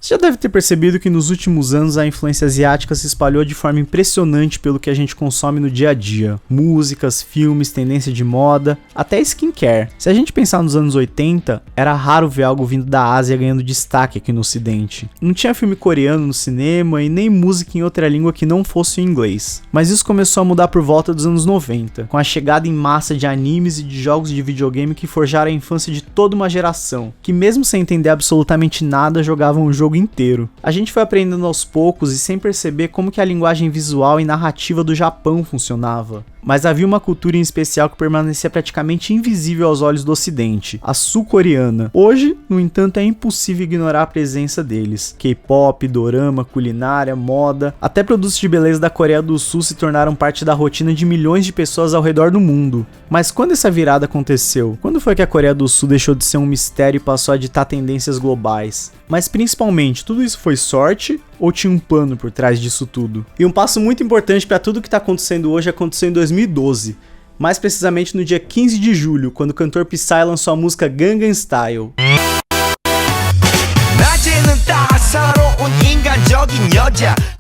Você já deve ter percebido que nos últimos anos a influência asiática se espalhou de forma impressionante pelo que a gente consome no dia a dia. Músicas, filmes, tendência de moda, até skincare. Se a gente pensar nos anos 80, era raro ver algo vindo da Ásia ganhando destaque aqui no ocidente. Não tinha filme coreano no cinema e nem música em outra língua que não fosse o inglês. Mas isso começou a mudar por volta dos anos 90, com a chegada em massa de animes e de jogos de videogame que forjaram a infância de toda uma geração, que mesmo sem entender absolutamente nada jogavam o jogo inteiro. A gente foi aprendendo aos poucos e sem perceber como que a linguagem visual e narrativa do Japão funcionava. Mas havia uma cultura em especial que permanecia praticamente invisível aos olhos do ocidente, a sul-coreana. Hoje, no entanto, é impossível ignorar a presença deles. K-pop, dorama, culinária, moda, até produtos de beleza da Coreia do Sul se tornaram parte da rotina de milhões de pessoas ao redor do mundo. Mas quando essa virada aconteceu? Quando foi que a Coreia do Sul deixou de ser um mistério e passou a ditar tendências globais? Mas principalmente, tudo isso foi sorte ou tinha um plano por trás disso tudo? E um passo muito importante para tudo que está acontecendo hoje aconteceu em 2012, mais precisamente no dia 15 de julho, quando o cantor Psy lançou a música Gangnam Style.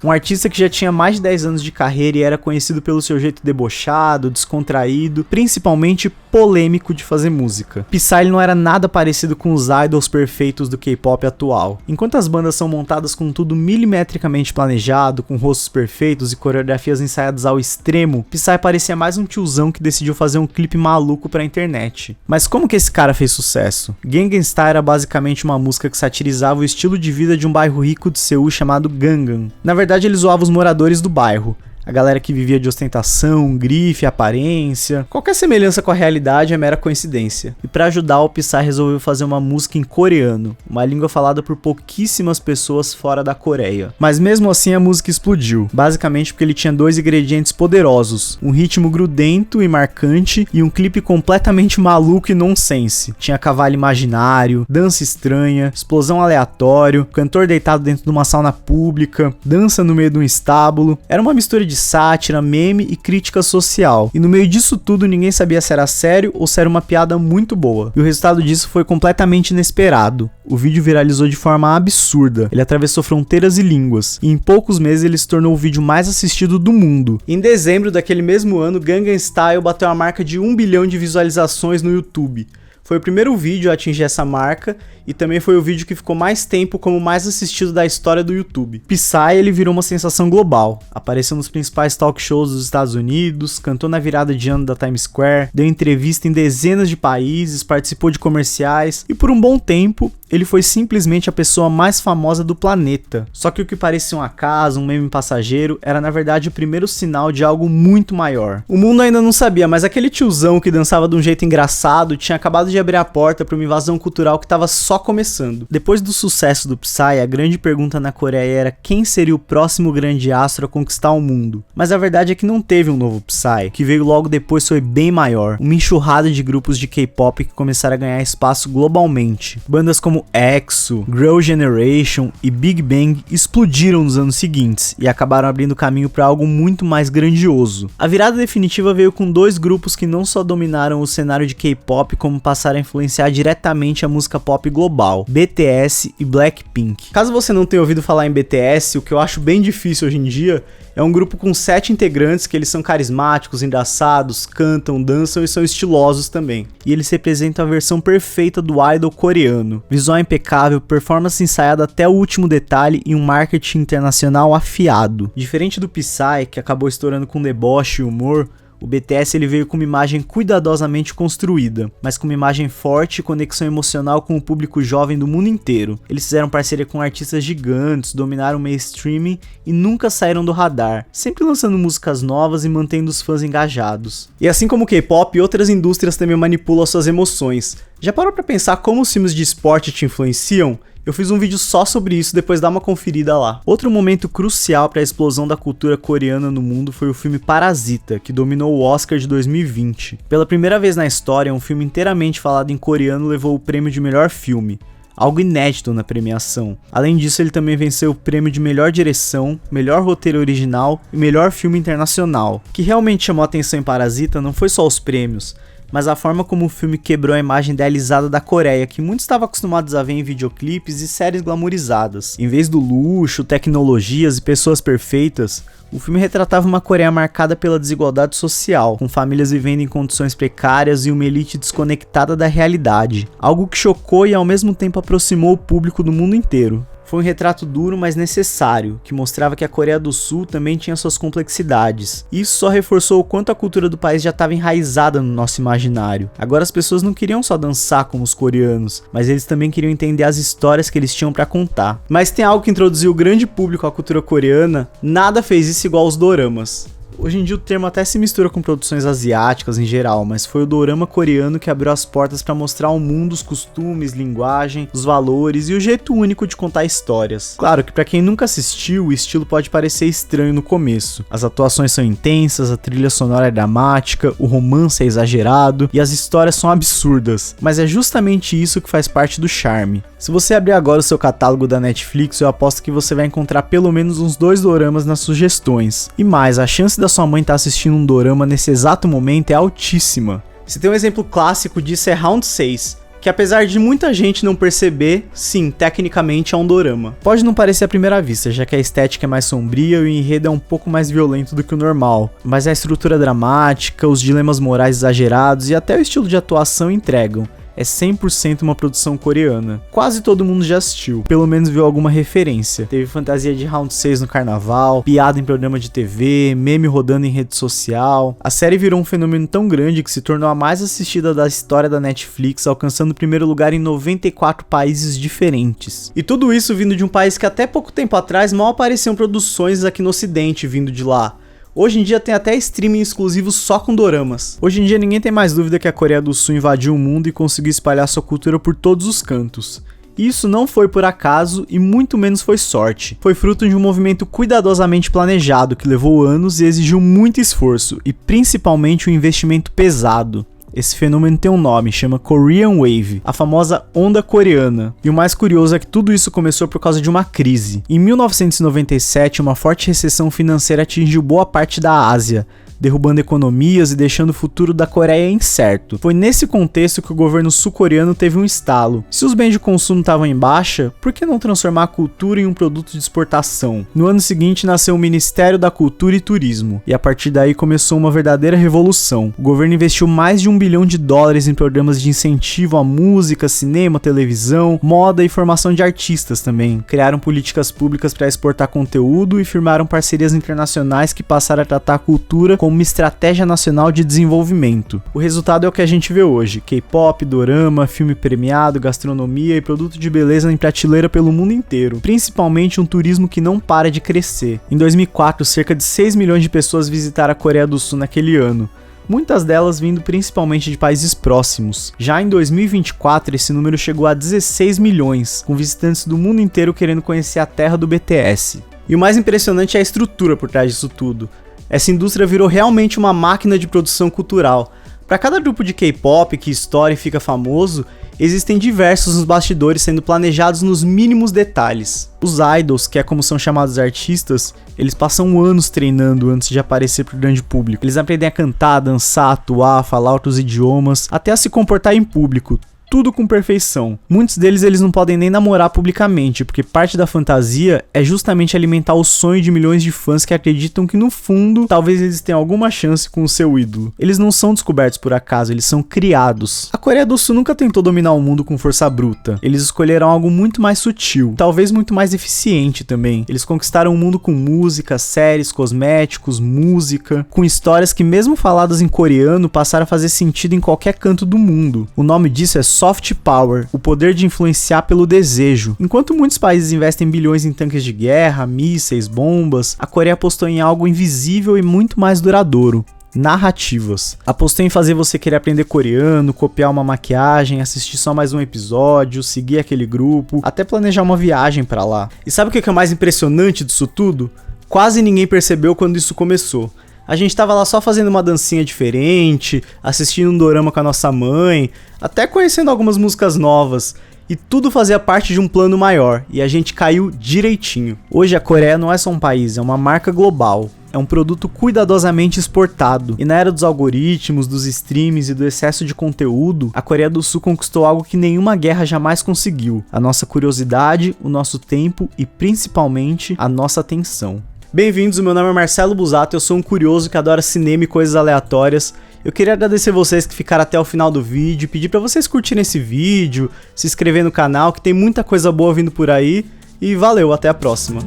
Um artista que já tinha mais de 10 anos de carreira e era conhecido pelo seu jeito debochado, descontraído, principalmente polêmico de fazer música. Psy não era nada parecido com os idols perfeitos do K-pop atual. Enquanto as bandas são montadas com tudo milimetricamente planejado, com rostos perfeitos e coreografias ensaiadas ao extremo, Psy parecia mais um tiozão que decidiu fazer um clipe maluco pra internet. Mas como que esse cara fez sucesso? Gangnam Style era basicamente uma música que satirizava o estilo de vida de um bairro rico de Seul chamado Gangnam. Na verdade, ele zoava os moradores do bairro, a galera que vivia de ostentação, grife, aparência. Qualquer semelhança com a realidade é mera coincidência. E para ajudar, o Psy resolveu fazer uma música em coreano, uma língua falada por pouquíssimas pessoas fora da Coreia. Mas mesmo assim a música explodiu, basicamente porque ele tinha dois ingredientes poderosos, um ritmo grudento e marcante e um clipe completamente maluco e nonsense. Tinha cavalo imaginário, dança estranha, explosão aleatório, cantor deitado dentro de uma sauna pública, dança no meio de um estábulo. Era uma mistura de sátira, meme e crítica social. E no meio disso tudo ninguém sabia se era sério ou se era uma piada muito boa. E o resultado disso foi completamente inesperado. O vídeo viralizou de forma absurda. Ele atravessou fronteiras e línguas. E em poucos meses ele se tornou o vídeo mais assistido do mundo. Em dezembro daquele mesmo ano, Gangnam Style bateu a marca de 1 bilhão de visualizações no YouTube. Foi o primeiro vídeo a atingir essa marca e também foi o vídeo que ficou mais tempo como o mais assistido da história do YouTube. Psy, ele virou uma sensação global, apareceu nos principais talk shows dos Estados Unidos, cantou na virada de ano da Times Square, deu entrevista em dezenas de países, participou de comerciais e por um bom tempo ele foi simplesmente a pessoa mais famosa do planeta. Só que o que parecia um acaso, um meme passageiro, era na verdade o primeiro sinal de algo muito maior. O mundo ainda não sabia, mas aquele tiozão que dançava de um jeito engraçado tinha acabado de abrir a porta para uma invasão cultural que estava só começando. Depois do sucesso do Psy, a grande pergunta na Coreia era quem seria o próximo grande astro a conquistar o mundo. Mas a verdade é que não teve um novo Psy, o que veio logo depois foi bem maior, uma enxurrada de grupos de K-pop que começaram a ganhar espaço globalmente. Bandas como EXO, Girl Generation e Big Bang explodiram nos anos seguintes e acabaram abrindo caminho para algo muito mais grandioso. A virada definitiva veio com dois grupos que não só dominaram o cenário de K-pop, como passaram a influenciar diretamente a música pop global, BTS e Blackpink. Caso você não tenha ouvido falar em BTS, o que eu acho bem difícil hoje em dia, é um grupo com 7 integrantes que eles são carismáticos, engraçados, cantam, dançam e são estilosos também. E eles representam a versão perfeita do idol coreano. Visual impecável, performance ensaiada até o último detalhe e um marketing internacional afiado. Diferente do Psy, que acabou estourando com deboche e humor, o BTS ele veio com uma imagem cuidadosamente construída, mas com uma imagem forte e conexão emocional com o público jovem do mundo inteiro. Eles fizeram parceria com artistas gigantes, dominaram o mainstream e nunca saíram do radar, sempre lançando músicas novas e mantendo os fãs engajados. E assim como o K-pop, outras indústrias também manipulam suas emoções. Já parou pra pensar como os filmes de esporte te influenciam? Eu fiz um vídeo só sobre isso, depois dá uma conferida lá. Outro momento crucial para a explosão da cultura coreana no mundo foi o filme Parasita, que dominou o Oscar de 2020. Pela primeira vez na história, um filme inteiramente falado em coreano levou o prêmio de melhor filme, algo inédito na premiação. Além disso, ele também venceu o prêmio de melhor direção, melhor roteiro original e melhor filme internacional. O que realmente chamou a atenção em Parasita não foi só os prêmios, mas a forma como o filme quebrou a imagem idealizada da Coreia, que muitos estavam acostumados a ver em videoclipes e séries glamourizadas. Em vez do luxo, tecnologias e pessoas perfeitas, o filme retratava uma Coreia marcada pela desigualdade social, com famílias vivendo em condições precárias e uma elite desconectada da realidade, algo que chocou e ao mesmo tempo aproximou o público do mundo inteiro. Foi um retrato duro, mas necessário, que mostrava que a Coreia do Sul também tinha suas complexidades. Isso só reforçou o quanto a cultura do país já estava enraizada no nosso imaginário. Agora as pessoas não queriam só dançar como os coreanos, mas eles também queriam entender as histórias que eles tinham para contar. Mas tem algo que introduziu o grande público à cultura coreana, nada fez isso igual aos doramas. Hoje em dia o termo até se mistura com produções asiáticas em geral, mas foi o dorama coreano que abriu as portas para mostrar ao mundo os costumes, linguagem, os valores e o jeito único de contar histórias. Claro que para quem nunca assistiu, o estilo pode parecer estranho no começo. As atuações são intensas, a trilha sonora é dramática, o romance é exagerado e as histórias são absurdas, mas é justamente isso que faz parte do charme. Se você abrir agora o seu catálogo da Netflix, eu aposto que você vai encontrar pelo menos uns 2 doramas nas sugestões. E mais, a chance da sua mãe estar assistindo um dorama nesse exato momento é altíssima. Se tem um exemplo clássico disso é Round 6, que apesar de muita gente não perceber, sim, tecnicamente é um dorama. Pode não parecer à primeira vista, já que a estética é mais sombria e o enredo é um pouco mais violento do que o normal, mas a estrutura dramática, os dilemas morais exagerados e até o estilo de atuação entregam. É 100% uma produção coreana. Quase todo mundo já assistiu, pelo menos viu alguma referência. Teve fantasia de Round 6 no carnaval, piada em programa de TV, meme rodando em rede social. A série virou um fenômeno tão grande que se tornou a mais assistida da história da Netflix, alcançando o primeiro lugar em 94 países diferentes. E tudo isso vindo de um país que até pouco tempo atrás mal apareciam produções aqui no ocidente vindo de lá. Hoje em dia tem até streaming exclusivo só com doramas. Hoje em dia ninguém tem mais dúvida que a Coreia do Sul invadiu o mundo e conseguiu espalhar sua cultura por todos os cantos. Isso não foi por acaso e muito menos foi sorte. Foi fruto de um movimento cuidadosamente planejado que levou anos e exigiu muito esforço e principalmente um investimento pesado. Esse fenômeno tem um nome, chama Korean Wave, a famosa onda coreana. E o mais curioso é que tudo isso começou por causa de uma crise. Em 1997, uma forte recessão financeira atingiu boa parte da Ásia, derrubando economias e deixando o futuro da Coreia incerto. Foi nesse contexto que o governo sul-coreano teve um estalo. Se os bens de consumo estavam em baixa, por que não transformar a cultura em um produto de exportação? No ano seguinte nasceu o Ministério da Cultura e Turismo, e a partir daí começou uma verdadeira revolução. O governo investiu mais de $1 bilhão em programas de incentivo à música, cinema, televisão, moda e formação de artistas também. Criaram políticas públicas para exportar conteúdo e firmaram parcerias internacionais que passaram a tratar a cultura como uma estratégia nacional de desenvolvimento. O resultado é o que a gente vê hoje: K-pop, dorama, filme premiado, gastronomia e produto de beleza em prateleira pelo mundo inteiro, principalmente um turismo que não para de crescer. Em 2004, cerca de 6 milhões de pessoas visitaram a Coreia do Sul naquele ano, muitas delas vindo principalmente de países próximos. Já em 2024, esse número chegou a 16 milhões, com visitantes do mundo inteiro querendo conhecer a terra do BTS. E o mais impressionante é a estrutura por trás disso tudo. Essa indústria virou realmente uma máquina de produção cultural. Para cada grupo de K-pop que estoura e fica famoso, existem diversos nos bastidores sendo planejados nos mínimos detalhes. Os idols, que é como são chamados os artistas, eles passam anos treinando antes de aparecer para o grande público. Eles aprendem a cantar, dançar, atuar, falar outros idiomas, até a se comportar em público. Tudo com perfeição. Muitos deles eles não podem nem namorar publicamente, porque parte da fantasia é justamente alimentar o sonho de milhões de fãs que acreditam que no fundo, talvez eles tenham alguma chance com o seu ídolo. Eles não são descobertos por acaso, eles são criados. A Coreia do Sul nunca tentou dominar o mundo com força bruta. Eles escolheram algo muito mais sutil, talvez muito mais eficiente também. Eles conquistaram o mundo com música, séries, cosméticos, música, com histórias que mesmo faladas em coreano passaram a fazer sentido em qualquer canto do mundo. O nome disso é Soft Power, o poder de influenciar pelo desejo. Enquanto muitos países investem bilhões em tanques de guerra, mísseis, bombas, a Coreia apostou em algo invisível e muito mais duradouro: narrativas. Apostou em fazer você querer aprender coreano, copiar uma maquiagem, assistir só mais um episódio, seguir aquele grupo, até planejar uma viagem pra lá. E sabe o que é o mais impressionante disso tudo? Quase ninguém percebeu quando isso começou. A gente tava lá só fazendo uma dancinha diferente, assistindo um dorama com a nossa mãe, até conhecendo algumas músicas novas. E tudo fazia parte de um plano maior, e a gente caiu direitinho. Hoje a Coreia não é só um país, é uma marca global. é um produto cuidadosamente exportado. E na era dos algoritmos, dos streams e do excesso de conteúdo, a Coreia do Sul conquistou algo que nenhuma guerra jamais conseguiu: a nossa curiosidade, o nosso tempo e principalmente a nossa atenção. Bem-vindos, meu nome é Marcelo Busato, eu sou um curioso que adora cinema e coisas aleatórias. Eu queria agradecer vocês que ficaram até o final do vídeo, pedir pra vocês curtirem esse vídeo, se inscrever no canal, que tem muita coisa boa vindo por aí. E valeu, até a próxima.